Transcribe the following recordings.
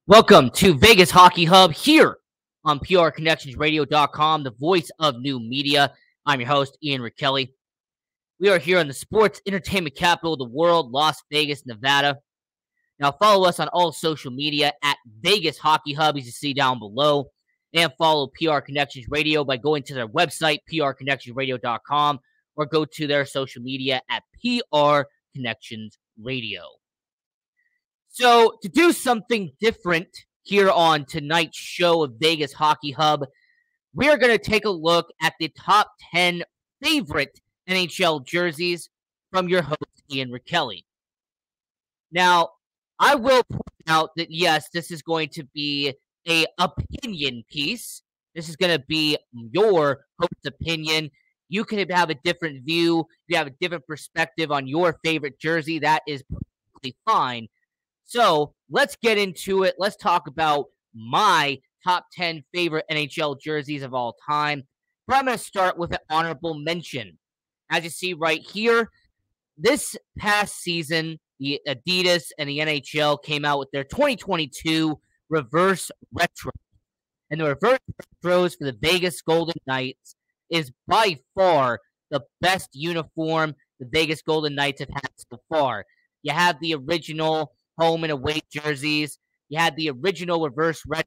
Welcome to Vegas Hockey Hub here on PRConnectionsRadio.com, the voice of new media. I'm your host, Ian Rachiele. We are here in the sports entertainment capital of the world, Las Vegas, Nevada. Now follow us on all social media at Vegas Hockey Hub, as you see down below, and follow PR Connections Radio by going to their website, PRConnectionsRadio.com, or go to their social media at PR Connections Radio. So, to do something different here on tonight's show of Vegas Hockey Hub, we are going to take a look at the top 10 favorite NHL jerseys from your host, Ian Rachiele. Now, I will point out that, yes, this is going to be an opinion piece. This is going to be your host's opinion. You can have a different view. You have a different perspective on your favorite jersey. That is perfectly fine. So let's get into it. Let's talk about my top 10 favorite NHL jerseys of all time. But I'm going to start with an honorable mention. As you see right here, this past season, the Adidas and the NHL came out with their 2022 Reverse Retro. And the Reverse Retros for the Vegas Golden Knights is by far the best uniform the Vegas Golden Knights have had so far. You have the original home and away jerseys. You had the original reverse retro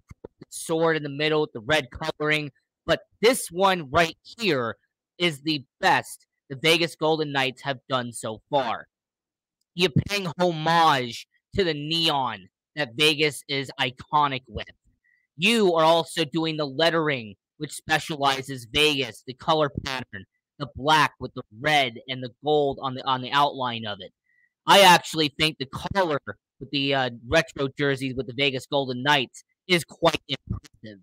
sword in the middle with the red coloring. But this one right here is the best the Vegas Golden Knights have done so far. You're paying homage to the neon that Vegas is iconic with. You are also doing the lettering, which specializes Vegas, the color pattern, the black with the red and the gold on the outline of it. I actually think the color with the retro jerseys with the Vegas Golden Knights is quite impressive.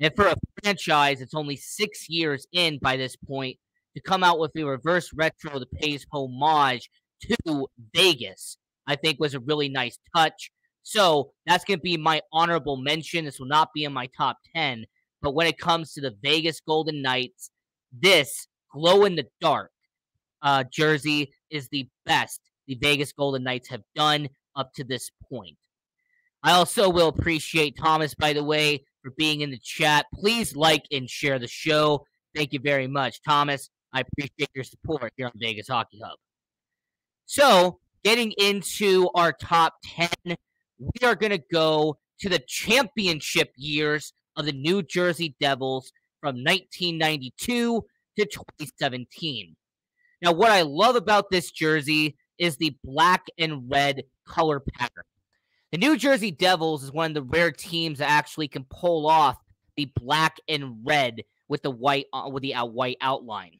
And for a franchise that's only 6 years in by this point, to come out with a reverse retro that pays homage to Vegas, I think was a really nice touch. So that's going to be my honorable mention. This will not be in my top 10. But when it comes to the Vegas Golden Knights, this glow-in-the-dark jersey is the best the Vegas Golden Knights have done up to this point. I also will appreciate Thomas, by the way, for being in the chat. Please like and share the show. Thank you very much, Thomas. I appreciate your support here on Vegas Hockey Hub. So, getting into our top 10, we are going to go to the championship years of the New Jersey Devils from 1992 to 2017. Now, what I love about this jersey is the black and red color pattern. The New Jersey Devils is one of the rare teams that actually can pull off the black and red with the white white outline.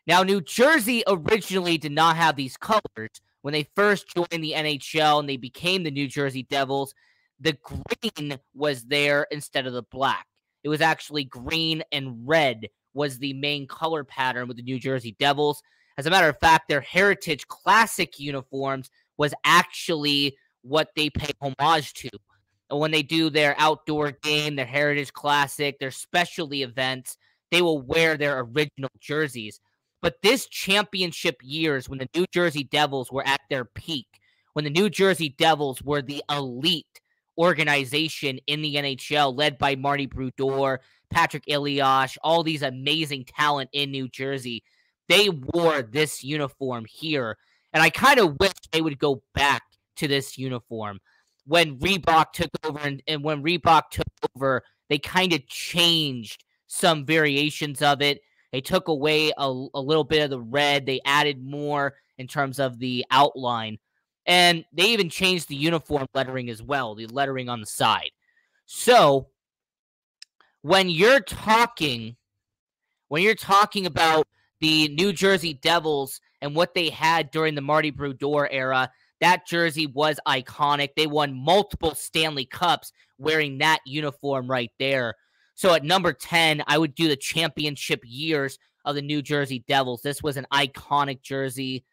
Now, New Jersey originally did not have these colors. When they first joined the NHL and they became the New Jersey Devils, the green was there instead of the black. It was actually green and red was the main color pattern with the New Jersey Devils. As a matter of fact, their Heritage Classic uniforms was actually what they pay homage to. And when they do their outdoor game, their Heritage Classic, their specialty events, they will wear their original jerseys. But this championship years, when the New Jersey Devils were at their peak, when the New Jersey Devils were the elite organization in the NHL, led by Marty Brodeur, Patrick Elias, all these amazing talent in New Jersey, they wore this uniform here. And I kind of wish they would go back to this uniform. When Reebok took over, and when Reebok took over, they kind of changed some variations of it. They took away a little bit of the red. They added more in terms of the outline. And they even changed the uniform lettering as well, the lettering on the side. So when you're talking about the New Jersey Devils and what they had during the Marty Brodeur era, that jersey was iconic. They won multiple Stanley Cups wearing that uniform right there. So at number 10, I would do the championship years of the New Jersey Devils. This was an iconic jersey.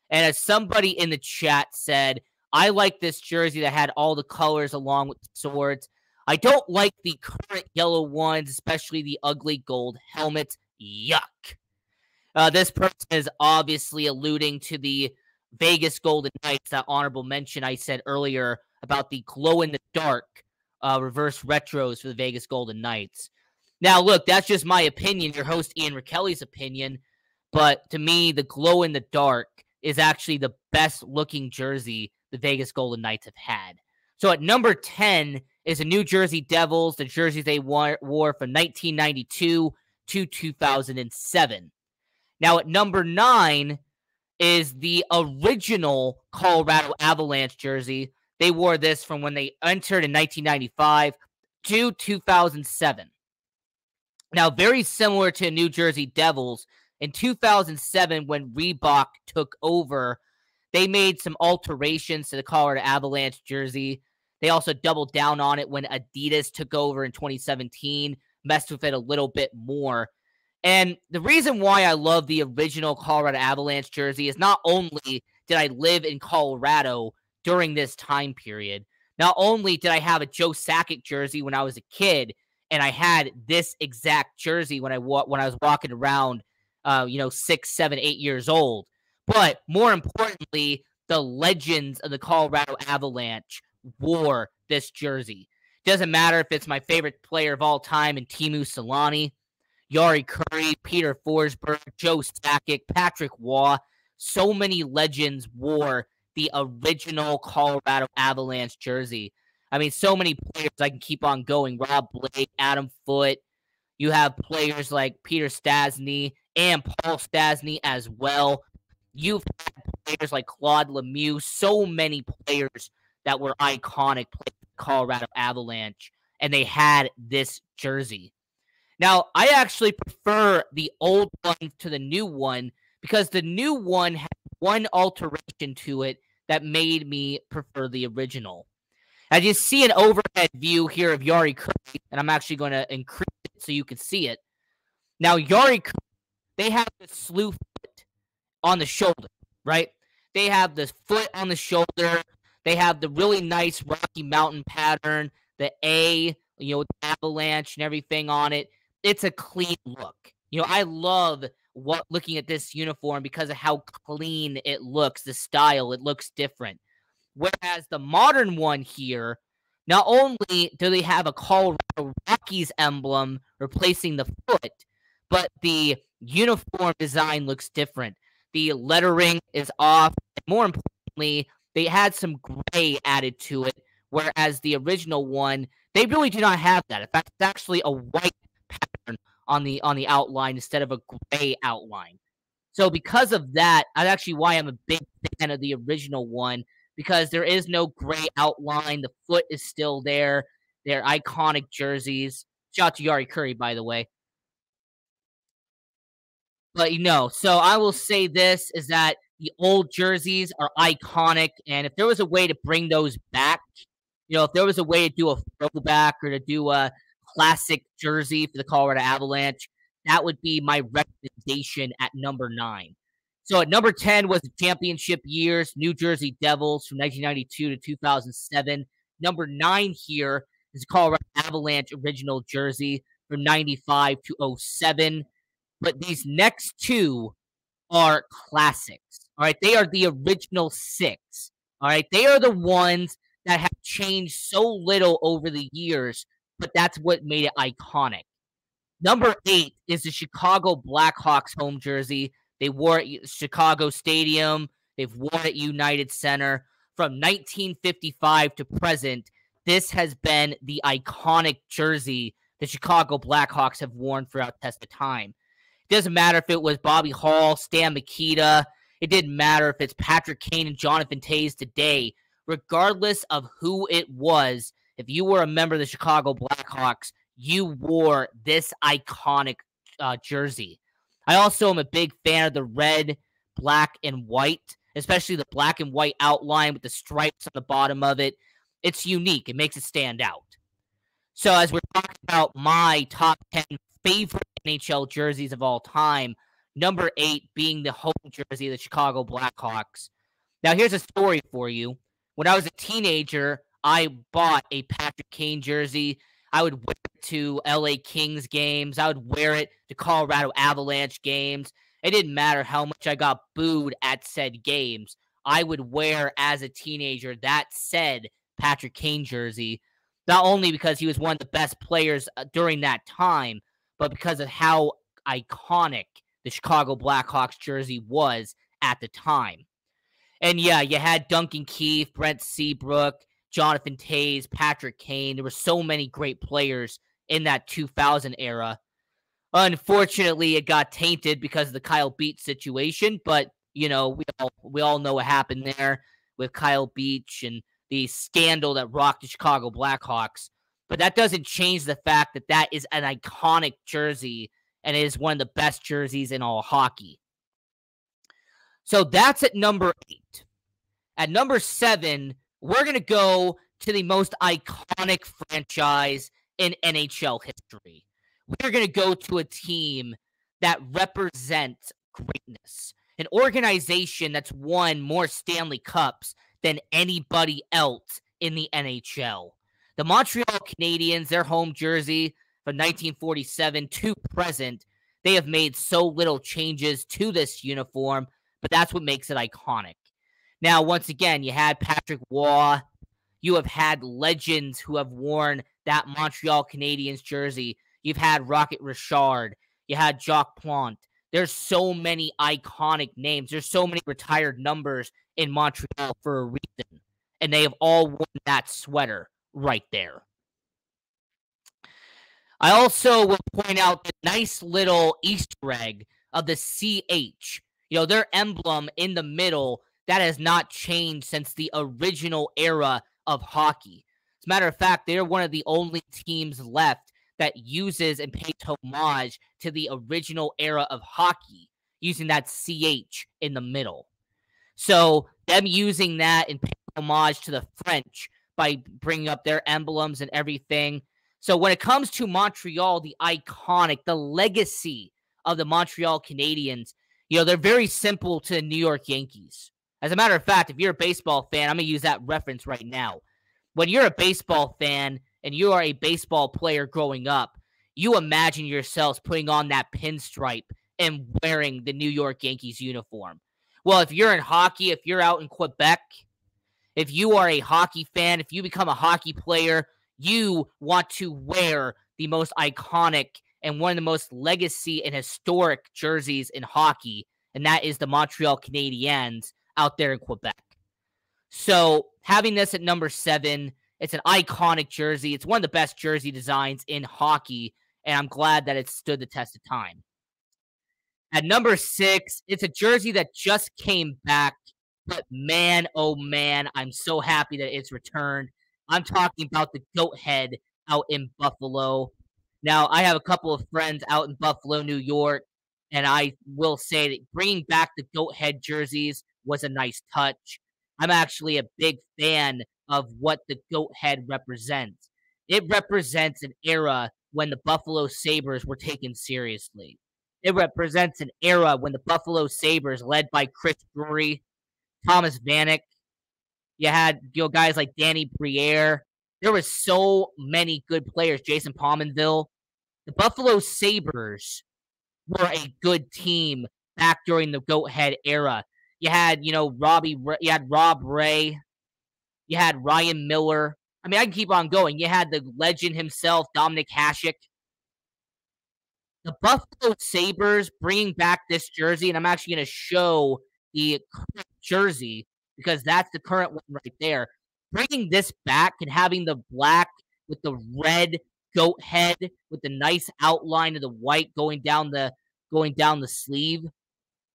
And as somebody in the chat said, I like this jersey that had all the colors along with the swords. I don't like the current yellow ones, especially the ugly gold helmets. Yuck. This person is obviously alluding to the Vegas Golden Knights, that honorable mention I said earlier about the glow-in-the-dark reverse retros for the Vegas Golden Knights. Now, look, that's just my opinion, your host Ian Rachiele's opinion, but to me, the glow in the dark is actually the best looking jersey the Vegas Golden Knights have had. So at number 10 is the New Jersey Devils, the jerseys they wore from 1992 to 2007. Now at number 9 is the original Colorado Avalanche jersey. They wore this from when they entered in 1995 to 2007. Now, very similar to New Jersey Devils, in 2007 when Reebok took over, they made some alterations to the Colorado Avalanche jersey. They also doubled down on it when Adidas took over in 2017, messed with it a little bit more. And the reason why I love the original Colorado Avalanche jersey is not only did I live in Colorado during this time period, not only did I have a Joe Sakic jersey when I was a kid, and I had this exact jersey when I was walking around, 6, 7, 8 years old. But more importantly, the legends of the Colorado Avalanche wore this jersey. Doesn't matter if it's my favorite player of all time in Teemu Selanne, Jari Kurri, Peter Forsberg, Joe Sakic, Patrick Waugh. So many legends wore the original Colorado Avalanche jersey. I mean, so many players, I can keep on going. Rob Blake, Adam Foote. You have players like Peter Stastny and Paul Stastny as well. You've had players like Claude Lemieux. So many players that were iconic players for the Colorado Avalanche, and they had this jersey. Now, I actually prefer the old one to the new one because the new one had one alteration to it that made me prefer the original. As you see an overhead view here of Jari Kurri, and I'm actually going to increase it so you can see it. Now, Jari Kurri, they have the slew foot on the shoulder, right? They have the foot on the shoulder. They have the really nice Rocky Mountain pattern, the A, with the avalanche and everything on it. It's a clean look. I love looking at this uniform because of how clean it looks, the style. It looks different. Whereas the modern one here, not only do they have a Colorado Rockies emblem replacing the foot, but the uniform design looks different. The lettering is off. And more importantly, they had some gray added to it, whereas the original one, they really do not have that. In fact, it's actually a white pattern on the outline instead of a gray outline. So because of that, that's actually why I'm a big fan of the original one, because there is no gray outline. The foot is still there. They're iconic jerseys. Shout out to Jari Kurri, by the way. But, so I will say this is that the old jerseys are iconic, and if there was a way to bring those back, if there was a way to do a throwback or to do a classic jersey for the Colorado Avalanche, that would be my recommendation at number 9. So at number 10 was the championship years, New Jersey Devils from 1992 to 2007. Number 9 here is the Colorado Avalanche original jersey from 95 to 07. But these next two are classics. All right, they are the original 6. All right, they are the ones that have changed so little over the years, but that's what made it iconic. Number 8 is the Chicago Blackhawks home jersey. They wore it at Chicago Stadium. They've worn it at United Center. From 1955 to present, this has been the iconic jersey the Chicago Blackhawks have worn throughout test of time. It doesn't matter if it was Bobby Hall, Stan Mikita. It didn't matter if it's Patrick Kane and Jonathan Toews today. Regardless of who it was, if you were a member of the Chicago Blackhawks, you wore this iconic jersey. I also am a big fan of the red, black, and white, especially the black and white outline with the stripes on the bottom of it. It's unique. It makes it stand out. So as we're talking about my top 10 favorite NHL jerseys of all time, number 8 being the home jersey of the Chicago Blackhawks. Now, here's a story for you. When I was a teenager, I bought a Patrick Kane jersey. I would wear it to LA Kings games. I would wear it to Colorado Avalanche games. It didn't matter how much I got booed at said games. I would wear, as a teenager, that said Patrick Kane jersey. Not only because he was one of the best players during that time, but because of how iconic the Chicago Blackhawks jersey was at the time. And yeah, you had Duncan Keith, Brent Seabrook, Jonathan Toews, Patrick Kane. There were so many great players in that 2000 era. Unfortunately, it got tainted because of the Kyle Beach situation, but we all know what happened there with Kyle Beach and the scandal that rocked the Chicago Blackhawks. But that doesn't change the fact that that is an iconic jersey and it is one of the best jerseys in all hockey. So that's at number 8. At number 7, we're going to go to the most iconic franchise in NHL history. We're going to go to a team that represents greatness, an organization that's won more Stanley Cups than anybody else in the NHL. The Montreal Canadiens, their home jersey from 1947 to present, they have made so little changes to this uniform, but that's what makes it iconic. Now, once again, you had Patrick Waugh. You have had legends who have worn that Montreal Canadiens jersey. You've had Rocket Richard. You had Jacques Plante. There's so many iconic names. There's so many retired numbers in Montreal for a reason. And they have all worn that sweater right there. I also will point out the nice little Easter egg of the CH. Their emblem in the middle, that has not changed since the original era of hockey. As a matter of fact, they're one of the only teams left that uses and pays homage to the original era of hockey, using that CH in the middle. So them using that and paying homage to the French by bringing up their emblems and everything. So when it comes to Montreal, the iconic, the legacy of the Montreal Canadiens, they're very simple to the New York Yankees. As a matter of fact, if you're a baseball fan, I'm going to use that reference right now. When you're a baseball fan and you are a baseball player growing up, you imagine yourselves putting on that pinstripe and wearing the New York Yankees uniform. Well, if you're in hockey, if you're out in Quebec, if you are a hockey fan, if you become a hockey player, you want to wear the most iconic and one of the most legacy and historic jerseys in hockey, and that is the Montreal Canadiens out there in Quebec. So having this at number 7, it's an iconic jersey. It's one of the best jersey designs in hockey, and I'm glad that it stood the test of time. At number 6, it's a jersey that just came back, but man, oh man, I'm so happy that it's returned. I'm talking about the goat head out in Buffalo. Now, I have a couple of friends out in Buffalo, New York, and I will say that bringing back the goat head jerseys was a nice touch. I'm actually a big fan of what the goat head represents. It represents an era when the Buffalo Sabres were taken seriously. It represents an era when the Buffalo Sabres, led by Chris Drury, Thomas Vanek, you had guys like Danny Briere. There were so many good players. Jason Pominville. The Buffalo Sabres were a good team back during the goat head era. You had, you had Rob Ray. You had Ryan Miller. I mean, I can keep on going. You had the legend himself, Dominic Hasek. The Buffalo Sabres bringing back this jersey, and I'm actually going to show the current jersey because that's the current one right there. Bringing this back and having the black with the red goat head with the nice outline of the white going down the sleeve.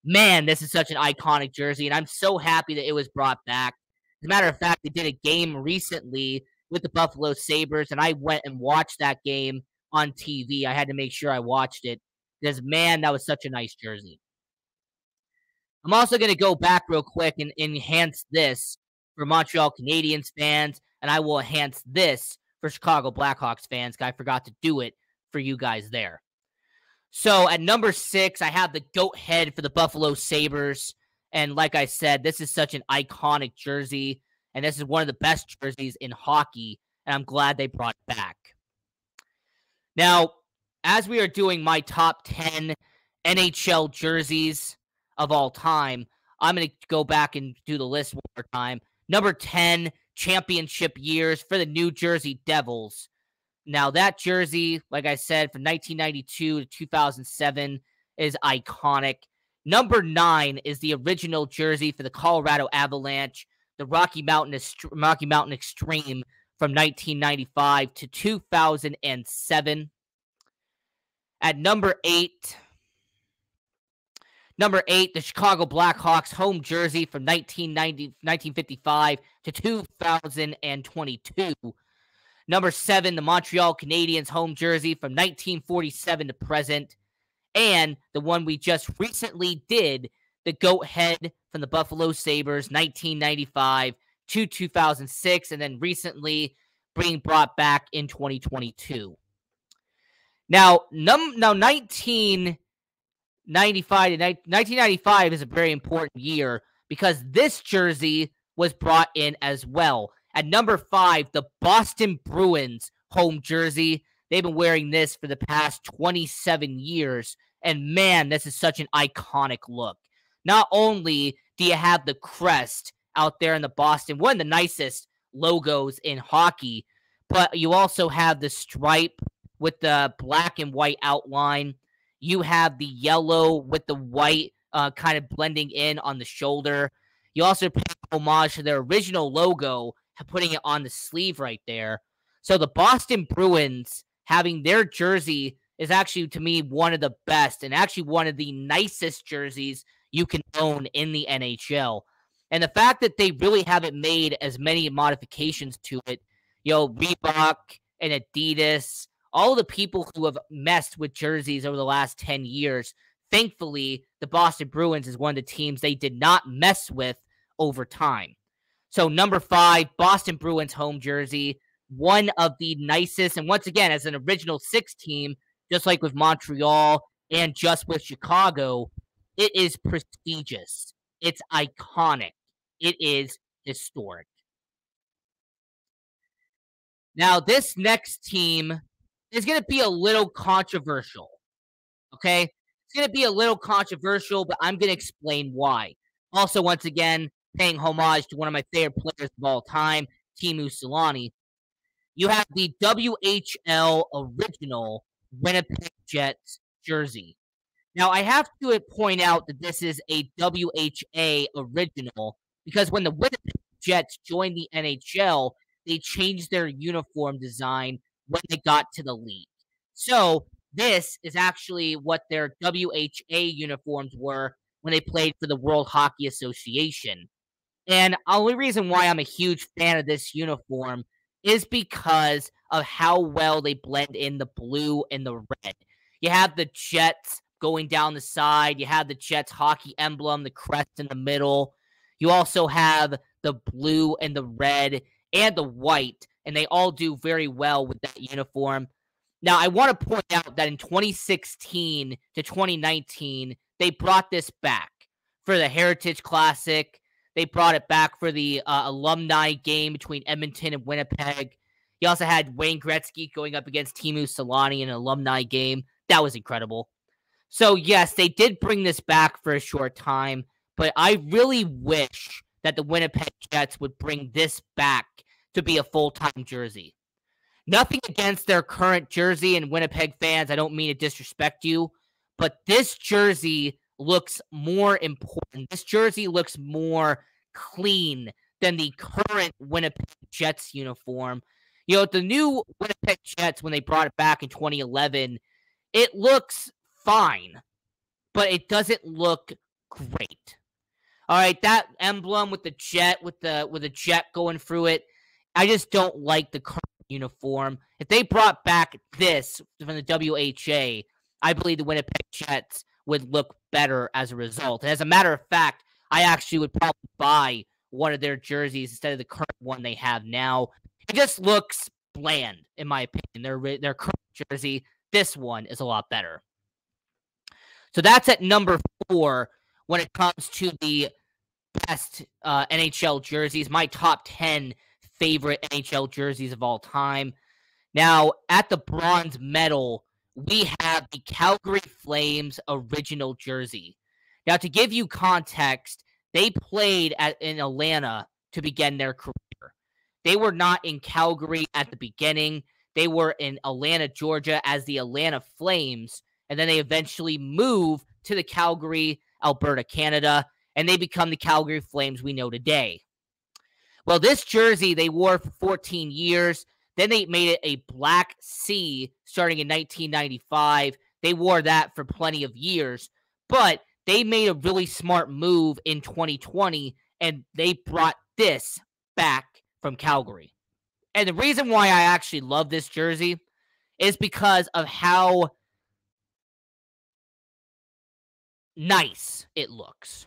Man, this is such an iconic jersey, and I'm so happy that it was brought back. As a matter of fact, they did a game recently with the Buffalo Sabres, and I went and watched that game on TV. I had to make sure I watched it because, man, that was such a nice jersey. I'm also going to go back real quick and enhance this for Montreal Canadiens fans, and I will enhance this for Chicago Blackhawks fans. I forgot to do it for you guys there. So at number 6, I have the goat head for the Buffalo Sabres. And like I said, this is such an iconic jersey, and this is one of the best jerseys in hockey, and I'm glad they brought it back. Now, as we are doing my top 10 NHL jerseys of all time, I'm going to go back and do the list one more time. Number 10, championship years for the New Jersey Devils. Now, that jersey, like I said, from 1992 to 2007 is iconic. Number 9 is the original jersey for the Colorado Avalanche, the Rocky Mountain Extreme from 1995 to 2007. At number 8, the Chicago Blackhawks home jersey from 1955 to 2022. Number 7, the Montreal Canadiens home jersey from 1947 to present. And the one we just recently did, the goat head from the Buffalo Sabres, 1995 to 2006, and then recently being brought back in 2022. Now, 1995 is a very important year because this jersey was brought in as well. At number 5, the Boston Bruins home jersey. They've been wearing this for the past 27 years. And man, this is such an iconic look. Not only do you have the crest out there in the Boston, one of the nicest logos in hockey, but you also have the stripe with the black and white outline. You have the yellow with the white kind of blending in on the shoulder. You also pay homage to their original logo, putting it on the sleeve right there. So the Boston Bruins having their jersey is actually, to me, one of the best and actually one of the nicest jerseys you can own in the NHL. And the fact that they really haven't made as many modifications to it, Reebok and Adidas, all the people who have messed with jerseys over the last 10 years, thankfully, the Boston Bruins is one of the teams they did not mess with over time. So number 5, Boston Bruins home jersey, one of the nicest, and once again, as an original 6 team, just like with Montreal and just with Chicago, it is prestigious. It's iconic. It is historic. Now, this next team is going to be a little controversial, okay? It's going to be a little controversial, but I'm going to explain why. Also, once again, paying homage to one of my favorite players of all time, Teemu Selanne. You have the WHL original Winnipeg Jets jersey. Now, I have to point out that this is a WHA original because when the Winnipeg Jets joined the NHL, they changed their uniform design when they got to the league. So this is actually what their WHA uniforms were when they played for the World Hockey Association. And the only reason why I'm a huge fan of this uniform is because of how well they blend in the blue and the red. You have the Jets going down the side. You have the Jets hockey emblem, the crest in the middle. You also have the blue and the red and the white, and they all do very well with that uniform. Now, I want to point out that in 2016 to 2019, they brought this back for the Heritage Classic. They brought it back for the alumni game between Edmonton and Winnipeg. You also had Wayne Gretzky going up against Teemu Selanne in an alumni game. That was incredible. So, yes, they did bring this back for a short time, but I really wish that the Winnipeg Jets would bring this back to be a full-time jersey. Nothing against their current jersey, and Winnipeg fans, I don't mean to disrespect you, but this jersey looks more important. This jersey looks more clean than the current Winnipeg Jets uniform. The new Winnipeg Jets, when they brought it back in 2011, it looks fine, but it doesn't look great. All right, that emblem with the jet, with a jet going through it, I just don't like the current uniform. If they brought back this from the WHA, I believe the Winnipeg Jets would look better as a result. And as a matter of fact, I actually would probably buy one of their jerseys instead of the current one they have now. It just looks bland, in my opinion. Their current jersey, this one is a lot better. So that's at number 4 when it comes to the best NHL jerseys, my top 10 favorite NHL jerseys of all time. Now, at the bronze medal, we have the Calgary Flames original jersey. Now, to give you context, they played in Atlanta to begin their career. They were not in Calgary at the beginning. They were in Atlanta, Georgia as the Atlanta Flames, and then they eventually moved to the Calgary, Alberta, Canada, and they become the Calgary Flames we know today. Well, this jersey they wore for 14 years. Then they made it a black C starting in 1995. They wore that for plenty of years, but they made a really smart move in 2020, and they brought this back from Calgary. And the reason why I actually love this jersey is because of how nice it looks.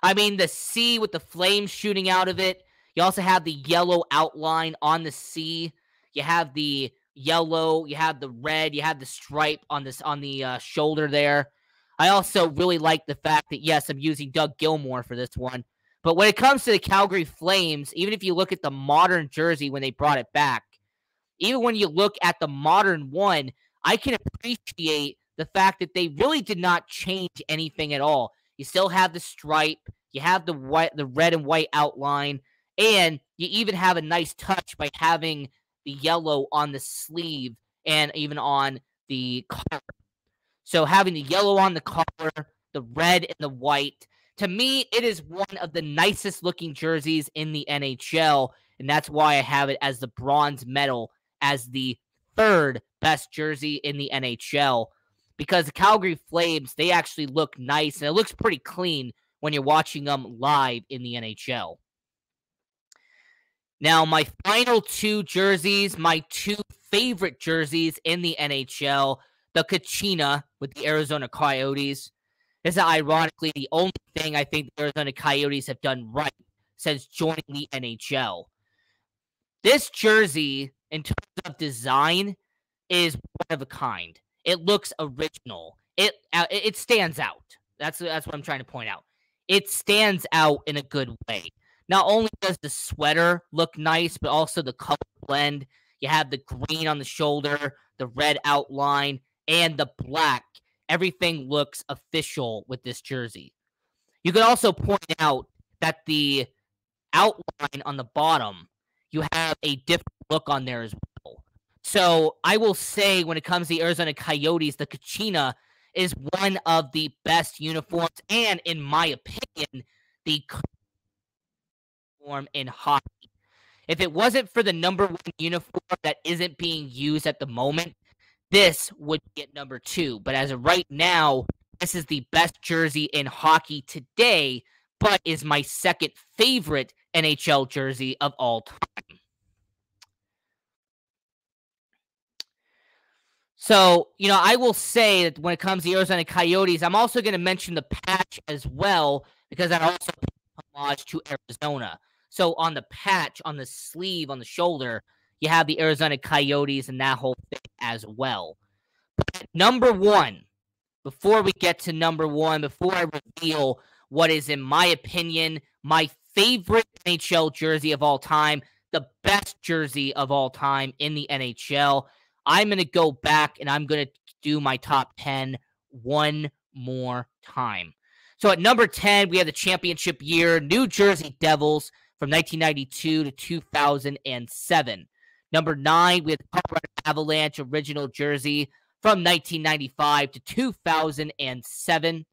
I mean, the C with the flames shooting out of it. You also have the yellow outline on the C. You have the yellow, you have the red, you have the stripe on the shoulder there. I also really like the fact that, yes, I'm using Doug Gilmour for this one. But when it comes to the Calgary Flames, even if you look at the modern jersey when they brought it back, even when you look at the modern one, I can appreciate the fact that they really did not change anything at all. You still have the stripe, you have the red and white outline, and you even have a nice touch by having the yellow on the sleeve and even on the collar. So having the yellow on the collar, the red and the white, to me, it is one of the nicest looking jerseys in the NHL, and that's why I have it as the bronze medal as the third best jersey in the NHL, because the Calgary Flames, they actually look nice, and it looks pretty clean when you're watching them live in the NHL. Now, my final two jerseys, my two favorite jerseys in the NHL, the Kachina with the Arizona Coyotes. This is ironically the only thing I think the Arizona Coyotes have done right since joining the NHL. This jersey, in terms of design, is one of a kind. It looks original. It stands out. That's what I'm trying to point out. It stands out in a good way. Not only does the sweater look nice, but also the color blend. You have the green on the shoulder, the red outline, and the black. Everything looks official with this jersey. You could also point out that the outline on the bottom, you have a different look on there as well. So I will say when it comes to the Arizona Coyotes, the Kachina is one of the best uniforms, and in my opinion, the uniform in hockey. If it wasn't for the number one uniform that isn't being used at the moment, this would get number two. But as of right now, this is the best jersey in hockey today, but is my second favorite NHL jersey of all time. So, I will say that when it comes to the Arizona Coyotes, I'm also going to mention the patch as well, because that also pays homage to Arizona. So on the patch, on the sleeve, on the shoulder, you have the Arizona Coyotes and that whole thing as well. But number one, before we get to number one, before I reveal what is, in my opinion, my favorite NHL jersey of all time, the best jersey of all time in the NHL, I'm going to go back and I'm going to do my top 10 one more time. So at number 10, we have the championship year, New Jersey Devils from 1992 to 2007. Number 9, we have the Colorado Avalanche original jersey from 1995 to 2007.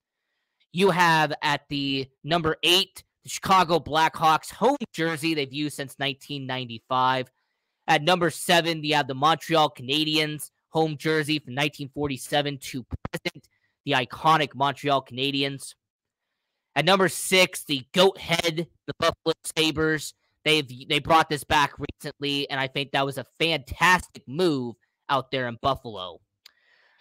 You have at the number 8, the Chicago Blackhawks home jersey they've used since 1995. At number 7, you have the Montreal Canadiens home jersey from 1947 to present, the iconic Montreal Canadiens. At number 6, the Goat Head, the Buffalo Sabres. They brought this back recently, and I think that was a fantastic move out there in Buffalo.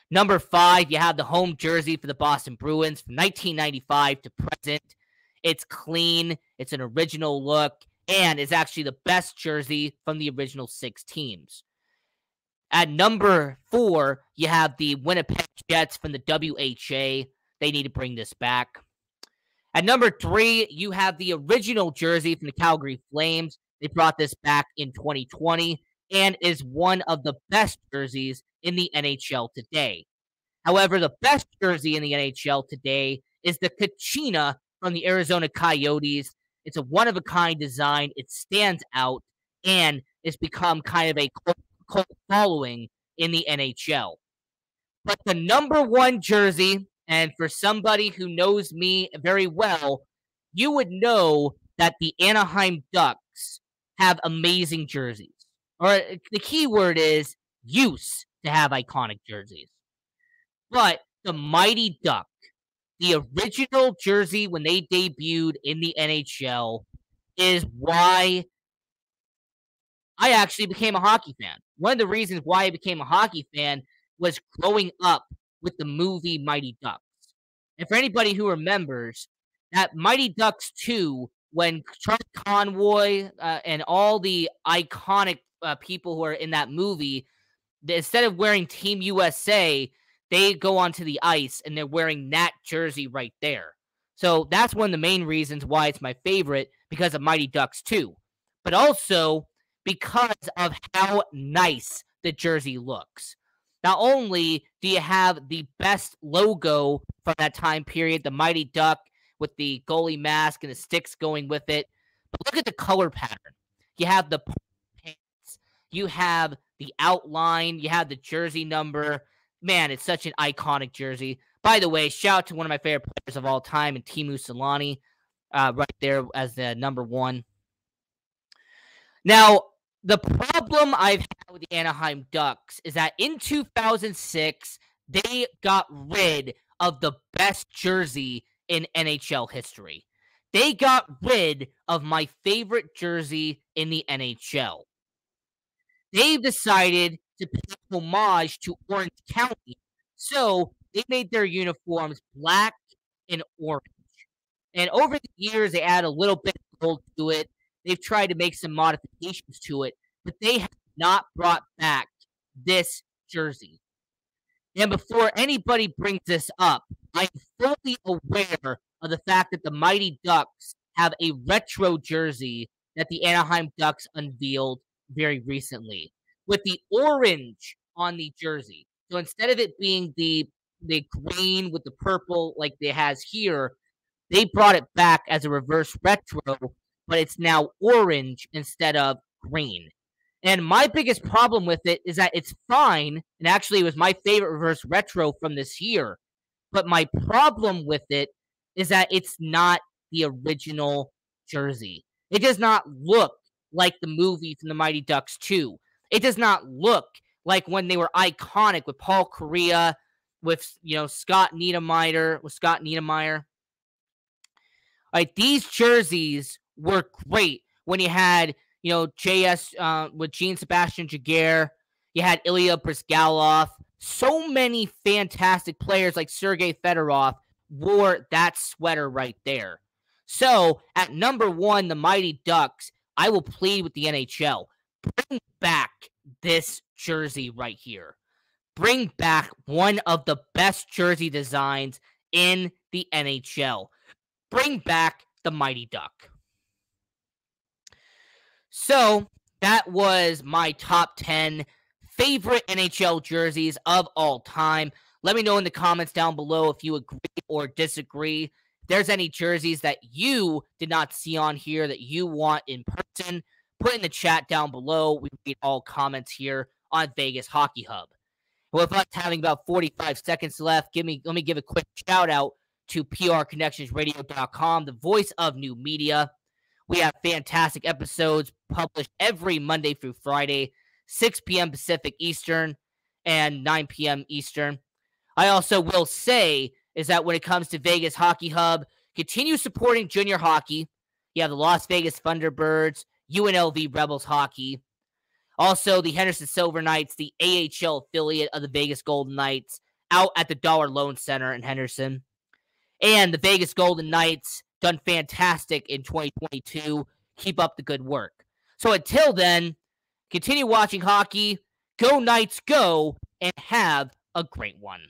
Number 5, you have the home jersey for the Boston Bruins from 1995 to present. It's clean, it's an original look, and it's actually the best jersey from the original 6 teams. At number 4, you have the Winnipeg Jets from the WHA. They need to bring this back. At number 3, you have the original jersey from the Calgary Flames. They brought this back in 2020 and is one of the best jerseys in the NHL today. However, the best jersey in the NHL today is the Kachina from the Arizona Coyotes. It's a one-of-a-kind design. It stands out, and it's become kind of a cult following in the NHL. But the number one jersey, and for somebody who knows me very well, you would know that the Anaheim Ducks have amazing jerseys. Or the key word is used to have iconic jerseys. But the Mighty Duck, the original jersey when they debuted in the NHL, is why I actually became a hockey fan. One of the reasons why I became a hockey fan was growing up with the movie Mighty Ducks. And for anybody who remembers, that Mighty Ducks 2, when Charlie Conroy and all the iconic people who are in that movie, instead of wearing Team USA, they go onto the ice and they're wearing that jersey right there. So that's one of the main reasons why it's my favorite, because of Mighty Ducks 2. But also because of how nice the jersey looks. Not only do you have the best logo from that time period, the Mighty Duck with the goalie mask and the sticks going with it, but look at the color pattern. You have the pants, you have the outline, you have the jersey number. Man, it's such an iconic jersey. By the way, shout out to one of my favorite players of all time, and Teemu Selanne, right there as the number one. Now, the problem I've had with the Anaheim Ducks is that in 2006, they got rid of the best jersey in NHL history. They got rid of my favorite jersey in the NHL. They've decided to pay homage to Orange County, so they made their uniforms black and orange. And over the years, they add a little bit of gold to it. They've tried to make some modifications to it, but they have not brought back this jersey. And before anybody brings this up, I'm fully aware of the fact that the Mighty Ducks have a retro jersey that the Anaheim Ducks unveiled very recently with the orange on the jersey. So instead of it being the green with the purple like it has here, they brought it back as a reverse retro, but it's now orange instead of green. And my biggest problem with it is that it's fine, and actually it was my favorite reverse retro from this year, but my problem with it is that it's not the original jersey. It does not look like the movie from the Mighty Ducks 2. It does not look like when they were iconic with Paul Kariya, with Scott Niedermayer. Like, these jerseys were great when you had, JS with Jean-Sebastian Jaguar. You had Ilya Bryzgalov. So many fantastic players like Sergei Fedorov wore that sweater right there. So, at number one, the Mighty Ducks, I will plead with the NHL. Bring back this jersey right here. Bring back one of the best jersey designs in the NHL. Bring back the Mighty Duck. So, that was my top 10 favorite NHL jerseys of all time. Let me know in the comments down below if you agree or disagree. If there's any jerseys that you did not see on here that you want in person, put in the chat down below. We read all comments here on Vegas Hockey Hub. With us having about 45 seconds left, let me give a quick shout out to prconnectionsradio.com, the voice of new media. We have fantastic episodes published every Monday through Friday, 6 p.m. Pacific Eastern and 9 p.m. Eastern. I also will say is that when it comes to Vegas Hockey Hub, continue supporting junior hockey. You have the Las Vegas Thunderbirds, UNLV Rebels Hockey. Also, the Henderson Silver Knights, the AHL affiliate of the Vegas Golden Knights, out at the Dollar Loan Center in Henderson. And the Vegas Golden Knights, done fantastic in 2022. Keep up the good work. So until then, continue watching hockey. Go Knights, go, and have a great one.